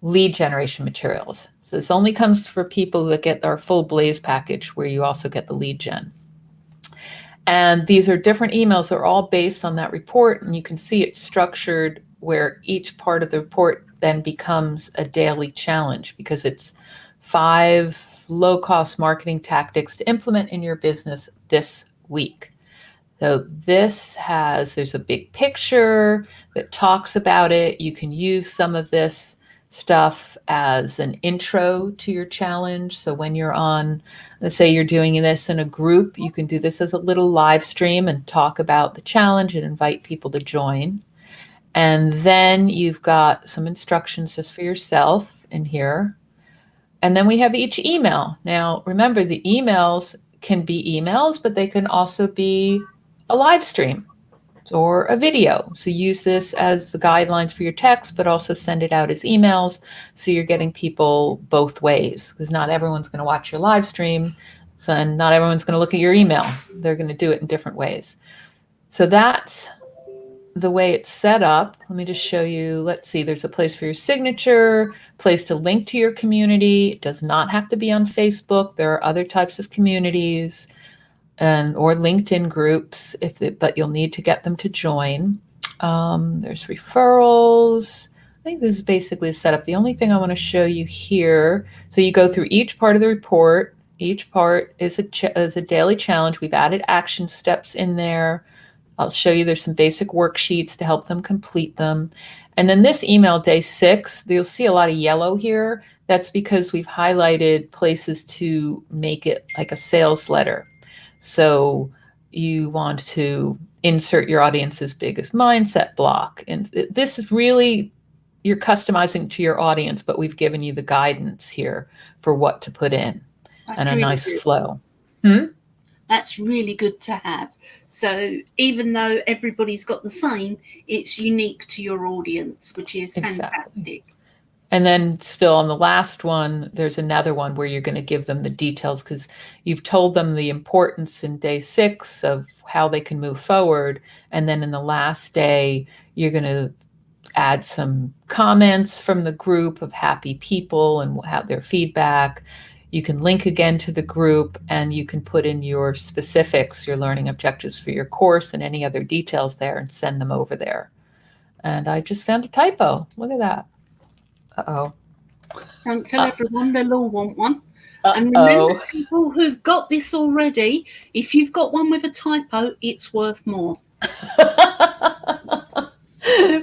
Speaker 1: lead generation materials. So this only comes for people that get our full Blaze package where you also get the lead gen. And these are different emails. They're all based on that report. And you can see it's structured where each part of the report then becomes a daily challenge because it's 5 low-cost marketing tactics to implement in your business this week. So there's a big picture that talks about it. You can use some of this stuff as an intro to your challenge. So when you're on, let's say you're doing this in a group, you can do this as a little live stream and talk about the challenge and invite people to join. And then you've got some instructions just for yourself in here. And then we have each email. Now, remember, the emails can be emails, but they can also be a live stream or a video. So use this as the guidelines for your text, but also send it out as emails. So you're getting people both ways because not everyone's going to watch your live stream. And not everyone's going to look at your email. They're going to do it in different ways. So that's the way it's set up. Let me just show you. Let's see, there's a place for your signature, place to link to your community. It does not have to be on Facebook. There are other types of communities or LinkedIn groups, but you'll need to get them to join. There's referrals. I think this is basically a setup. The only thing I want to show you here, so you go through each part of the report. Each part is a daily challenge. We've added action steps in there. I'll show you there's some basic worksheets to help them complete them. And then this email, day 6, you'll see a lot of yellow here. That's because we've highlighted places to make it like a sales letter. So you want to insert your audience's biggest mindset block. And this is really, you're customizing to your audience, but we've given you the guidance here for what to put in. That's and a really nice good flow.
Speaker 2: That's really good to have. So even though everybody's got the same, it's unique to your audience, which is fantastic.
Speaker 1: Exactly. And then still on the last one, there's another one where you're going to give them the details because you've told them the importance in day 6 of how they can move forward. And then in the last day, you're going to add some comments from the group of happy people and have their feedback. You can link again to the group and you can put in your specifics, your learning objectives for your course and any other details there and send them over there. And I just found a typo. Look at that. Uh-oh.
Speaker 2: Don't tell everyone, they'll all want one. And remember, people who've got this already, if you've got one with a typo, it's worth more.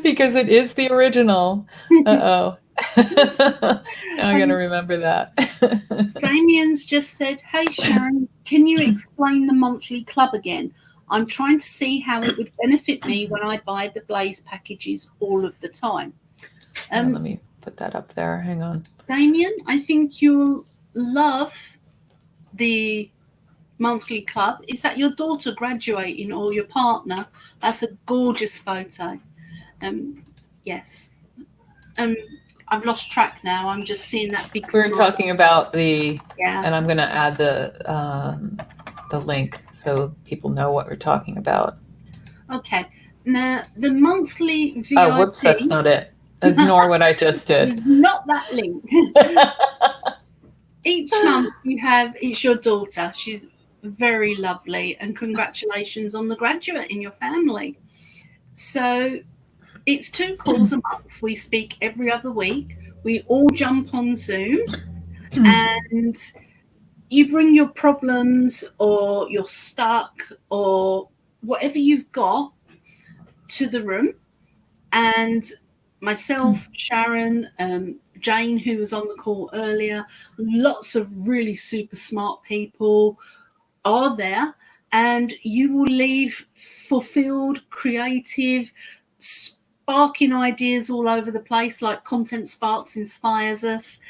Speaker 1: Because it is the original. Uh-oh. Now I'm going to remember that.
Speaker 2: Damien's just said, hey, Sharon, can you explain the monthly club again? I'm trying to see how it would benefit me when I buy the Blaze packages all of the time.
Speaker 1: Let me put that up there. Hang on.
Speaker 2: Damien, I think you'll love the monthly club. Is that your daughter graduating or your partner? That's a gorgeous photo. Yes. I've lost track now. I'm just seeing that big
Speaker 1: We're talking about and I'm going to add the link so people know what we're talking about.
Speaker 2: Okay. Now, the monthly VIP...
Speaker 1: Oh, whoops, that's not it. Ignore what I just did.
Speaker 2: It's not that link. Each month it's your daughter. She's very lovely. And congratulations on the graduate in your family. So it's 2 calls a month. We speak every other week. We all jump on Zoom, and you bring your problems or you're stuck or whatever you've got to the room. And myself, Sharon, Jane, who was on the call earlier, lots of really super smart people are there, and you will leave fulfilled, creative, sparking ideas all over the place, like Content Sparks inspires us.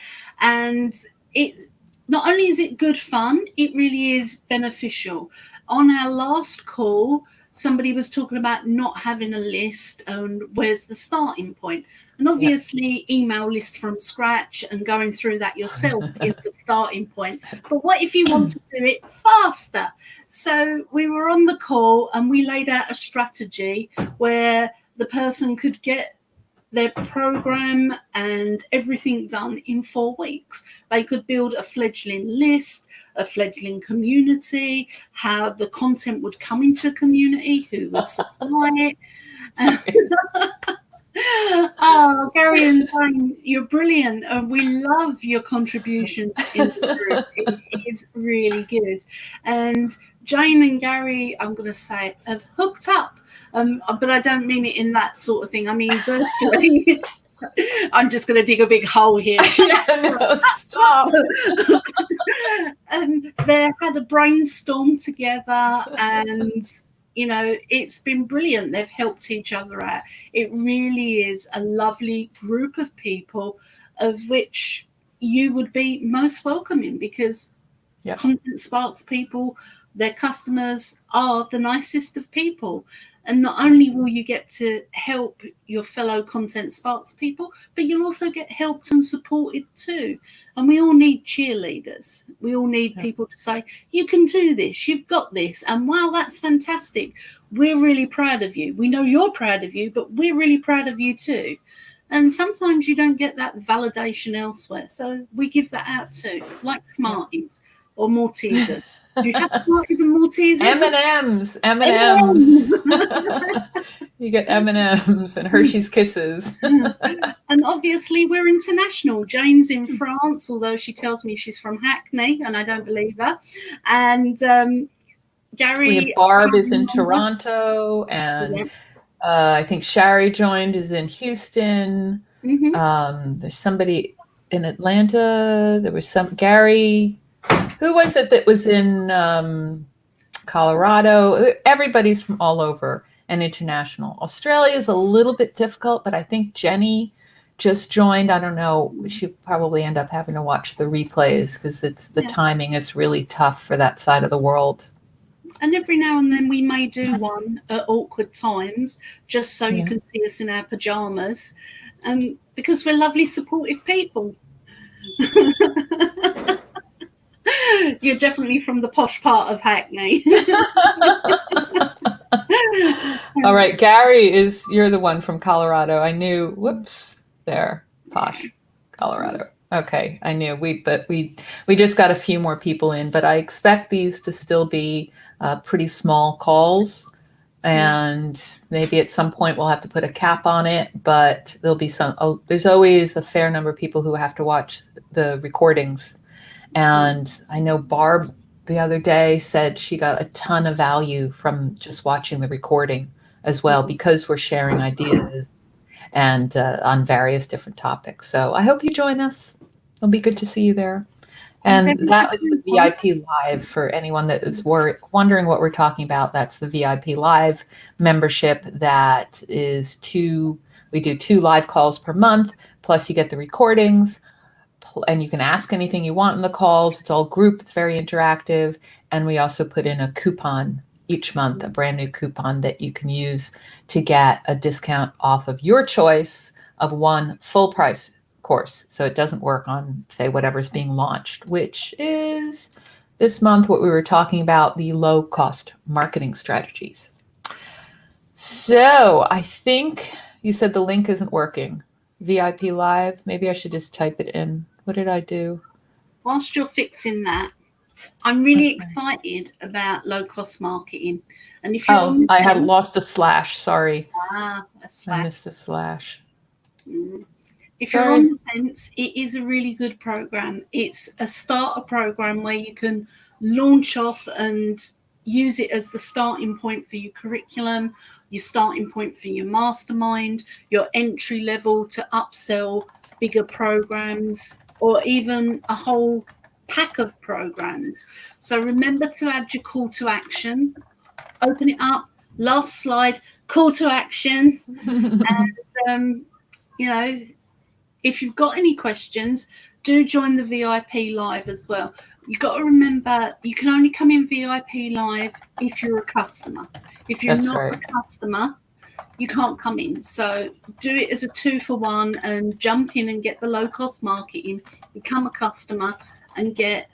Speaker 2: And it not only is it good fun, it really is beneficial. On our last call, somebody was talking about not having a list and where's the starting point. And obviously, email list from scratch and going through that yourself is the starting point. But what if you want to do it faster? So we were on the call and we laid out a strategy where the person could get their program and everything done in 4 weeks. They could build a fledgling list, a fledgling community, how the content would come into the community, who would supply it. Oh, Gary and Jane, you're brilliant. We love your contributions in the group. It is really good. And Jane and Gary, I'm going to say, have hooked up. But I don't mean it in that sort of thing. I mean, virtually. I'm just going to dig a big hole here.
Speaker 1: No, stop.
Speaker 2: And they had a brainstorm together, and it's been brilliant. They've helped each other out. It really is a lovely group of people, of which you would be most welcoming, because Content Sparks people, their customers, are the nicest of people. And not only will you get to help your fellow Content Sparks people, but you'll also get helped and supported too. And we all need cheerleaders. We all need people to say, you can do this, you've got this, and wow, that's fantastic. We're really proud of you. We know you're proud of you, but we're really proud of you too. And sometimes you don't get that validation elsewhere. So we give that out too, like Smarties or Maltesers. Do you have Smarties and Maltesers?
Speaker 1: M&Ms. You get M&Ms and Hershey's Kisses.
Speaker 2: And obviously we're international. Jane's in France, although she tells me she's from Hackney, and I don't believe her. And Gary,
Speaker 1: Barb is in Toronto, and I think Shari joined is in Houston. There's somebody in Atlanta. There was Gary. Who was it that was in Colorado? Everybody's from all over and international. Australia is a little bit difficult, but I think Jenny just joined. I don't know. She'll probably end up having to watch the replays because the timing is really tough for that side of the world.
Speaker 2: And every now and then we may do one at awkward times, just so you can see us in our pajamas, because we're lovely, supportive people. You're definitely from the posh part of Hackney.
Speaker 1: All right, Gary, you're the one from Colorado. I knew. Whoops, there, posh, Colorado. Okay, I knew. But we just got a few more people in, but I expect these to still be pretty small calls, and maybe at some point we'll have to put a cap on it. But there'll be there's always a fair number of people who have to watch the recordings. And I know Barb the other day said she got a ton of value from just watching the recording as well, because we're sharing ideas and on various different topics. So I hope you join us. It'll be good to see you there. And that was the VIP Live for anyone that is wondering what we're talking about. That's the VIP Live membership. That is we do 2 live calls per month, plus you get the recordings. And you can ask anything you want in the calls. It's all group. It's very interactive. And we also put in a coupon each month, a brand new coupon that you can use to get a discount off of your choice of one full price course. So it doesn't work on, say, whatever's being launched, which is this month what we were talking about, the low cost marketing strategies. So I think you said the link isn't working. VIP Live. Maybe I should just type it in. What did I do?
Speaker 2: Whilst you're fixing that, I'm really excited about low cost marketing. And if you're on the
Speaker 1: I had
Speaker 2: fence,
Speaker 1: lost a slash. Sorry.
Speaker 2: a
Speaker 1: I
Speaker 2: slash.
Speaker 1: missed a slash.
Speaker 2: If
Speaker 1: Sorry.
Speaker 2: you're on the fence, it is a really good program. It's a starter program where you can launch off and use it as the starting point for your curriculum, your starting point for your mastermind, your entry level to upsell bigger programs, or even a whole pack of programs. So remember to add your call to action. Open it up. Last slide, call to action. And, you know, if you've got any questions, do join the VIP live as well. You've got to remember, you can only come in VIP live if you're a customer. If you're
Speaker 1: That's
Speaker 2: not
Speaker 1: right.
Speaker 2: a customer, you can't come in. So do it as a 2-for-1 and jump in and get the low cost marketing, become a customer and get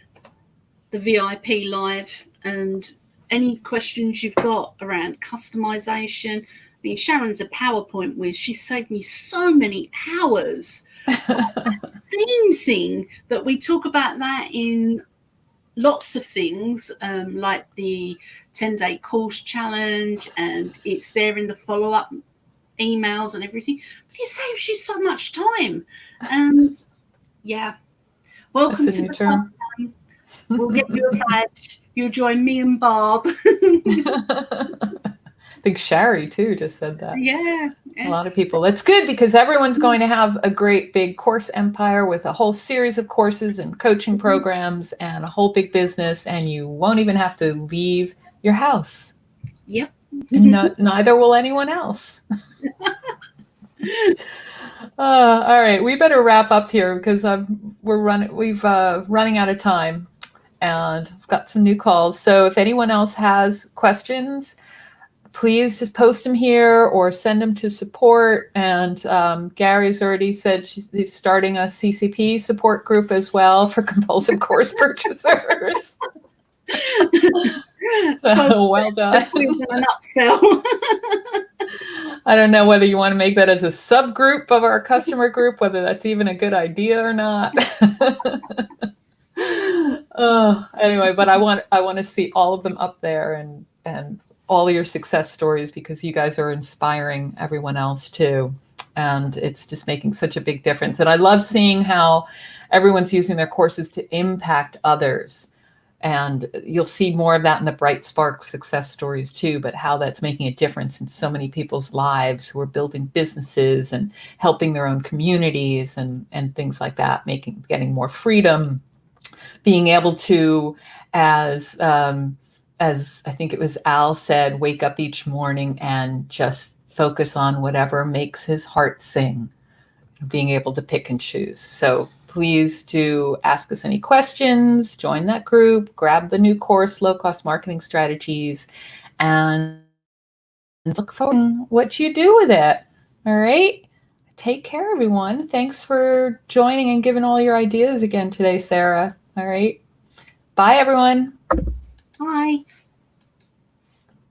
Speaker 2: the VIP live. And any questions you've got around customization. I mean, Sharon's a PowerPoint whiz. She saved me so many hours. Theme thing that we talk about that in lots of things, like the 10-day course challenge, and it's there in the follow-up emails and everything. But it saves you so much time. And yeah, welcome
Speaker 1: That's a
Speaker 2: to
Speaker 1: new
Speaker 2: the
Speaker 1: term.
Speaker 2: club. We'll get you a badge. You'll join me and Barb.
Speaker 1: I think Shari too just said that.
Speaker 2: Yeah.
Speaker 1: A lot of people. It's good because everyone's going to have a great big course empire with a whole series of courses and coaching programs and a whole big business, and you won't even have to leave your house.
Speaker 2: Yep.
Speaker 1: Neither will anyone else. All right, we better wrap up here because we've running out of time, and I've got some new calls. So if anyone else has questions, please just post them here or send them to support. And Gary's already said he's starting a CCP support group as well for compulsive course purchasers. So well done.
Speaker 2: An upsell.
Speaker 1: I don't know whether you want to make that as a subgroup of our customer group, whether that's even a good idea or not. Anyway, but I want to see all of them up there and all of your success stories, because you guys are inspiring everyone else too. And it's just making such a big difference. And I love seeing how everyone's using their courses to impact others. And you'll see more of that in the Bright Spark success stories too, but how that's making a difference in so many people's lives who are building businesses and helping their own communities and things like that, getting more freedom, being able to, as I think it was Al said, wake up each morning and just focus on whatever makes his heart sing, being able to pick and choose. So please do ask us any questions, join that group, grab the new course, Low Cost Marketing Strategies, and look forward to what you do with it. All right. Take care, everyone. Thanks for joining and giving all your ideas again today, Sarah. All right. Bye, everyone.
Speaker 2: Bye.